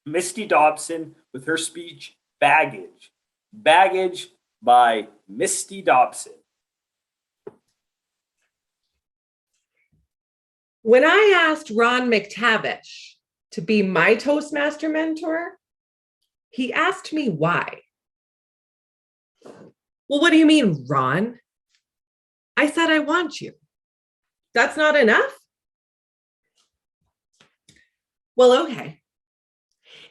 Misty Dobson with her speech, Baggage. Baggage by Misty Dobson. When I asked Ron McTavish to be my Toastmaster mentor, he asked me why. Well, what do you mean, Ron? I said, I want you. That's not enough? Well, okay.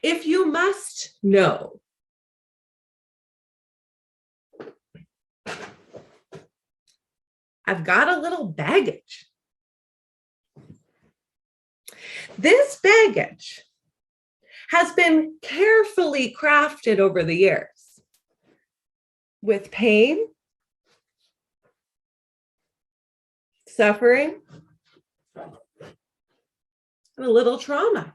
If you must know, I've got a little baggage. This baggage has been carefully crafted over the years with pain, suffering, and a little trauma.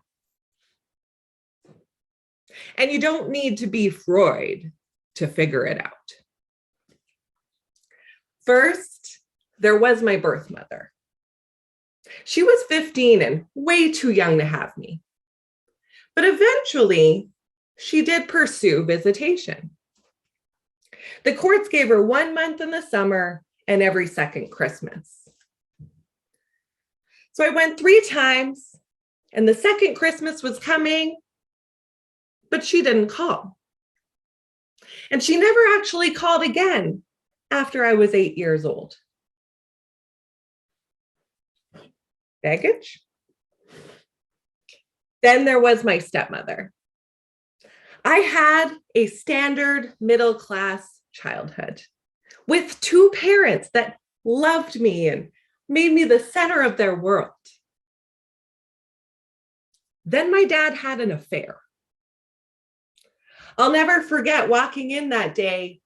And you don't need to be Freud to figure it out. First, there was my birth mother. She was 15 and way too young to have me. But eventually, she did pursue visitation. The courts gave her 1 month in the summer and every second Christmas. So I went 3 times, and the second Christmas was coming, but she didn't call. And she never actually called again after I was 8 years old. Baggage? Then there was my stepmother. I had a standard middle-class childhood with 2 parents that loved me and made me the center of their world. Then my dad had an affair. I'll never forget walking in that day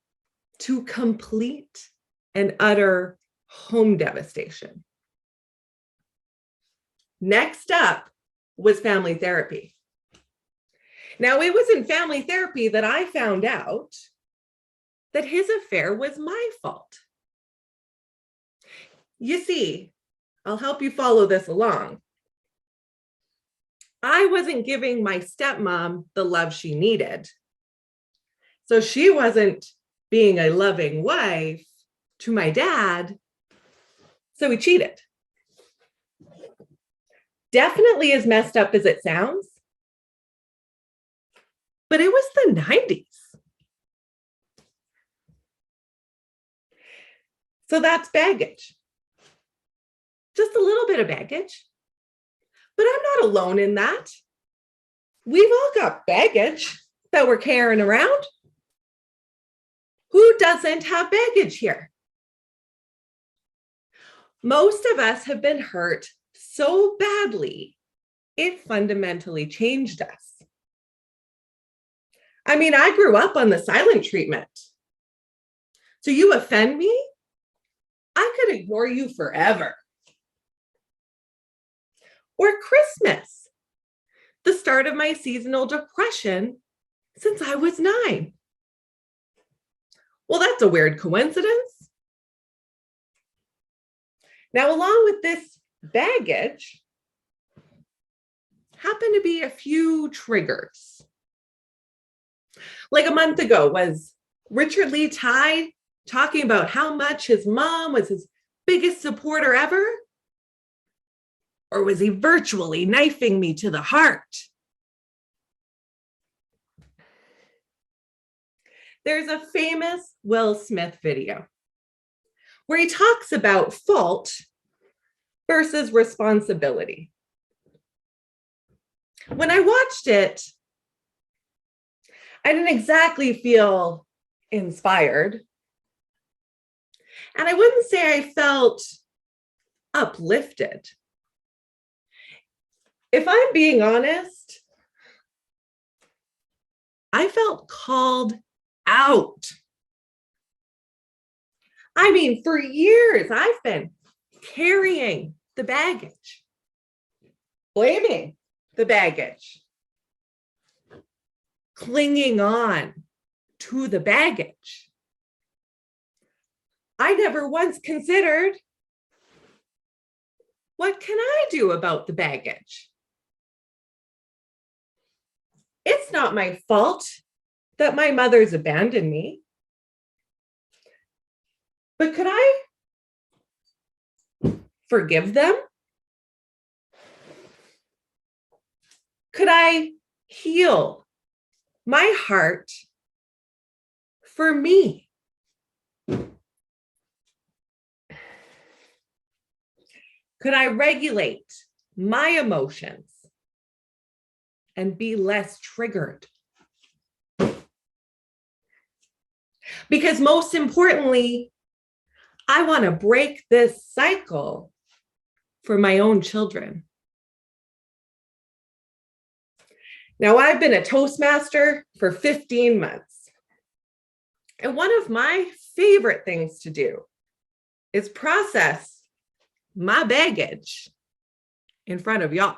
to complete and utter home devastation. Next up was family therapy. Now, it was in family therapy that I found out that his affair was my fault. You see, I'll help you follow this along. I wasn't giving my stepmom the love she needed. So she wasn't being a loving wife to my dad, so he cheated. Definitely as messed up as it sounds, but it was the 90s. So that's baggage. Just a little bit of baggage. But I'm not alone in that. We've all got baggage that we're carrying around. Who doesn't have baggage here? Most of us have been hurt so badly, it fundamentally changed us. I mean, I grew up on the silent treatment. So you offend me, I could ignore you forever. Or Christmas, the start of my seasonal depression since I was 9. Well, that's a weird coincidence. Now, along with this baggage, happen to be a few triggers. Like a month ago, was Richard Lee Tye talking about how much his mom was his biggest supporter ever? Or was he virtually knifing me to the heart? There's a famous Will Smith video where he talks about fault versus responsibility. When I watched it, I didn't exactly feel inspired. And I wouldn't say I felt uplifted. If I'm being honest, I felt called out. I mean, for years, I've been carrying the baggage, blaming the baggage, clinging on to the baggage. I never once considered, what can I do about the baggage? It It's not my fault that my mother's abandoned me. But could I forgive them? Could I heal my heart for me? Could I regulate my emotions and be less triggered? Because most importantly, I want to break this cycle for my own children. Now, I've been a Toastmaster for 15 months. And one of my favorite things to do is process my baggage in front of y'all.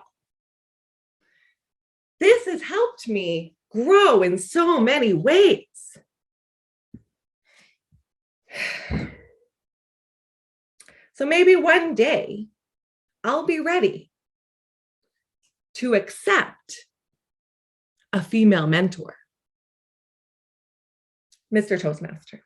This has helped me grow in so many ways. So maybe one day I'll be ready to accept a female mentor. Mr. Toastmaster.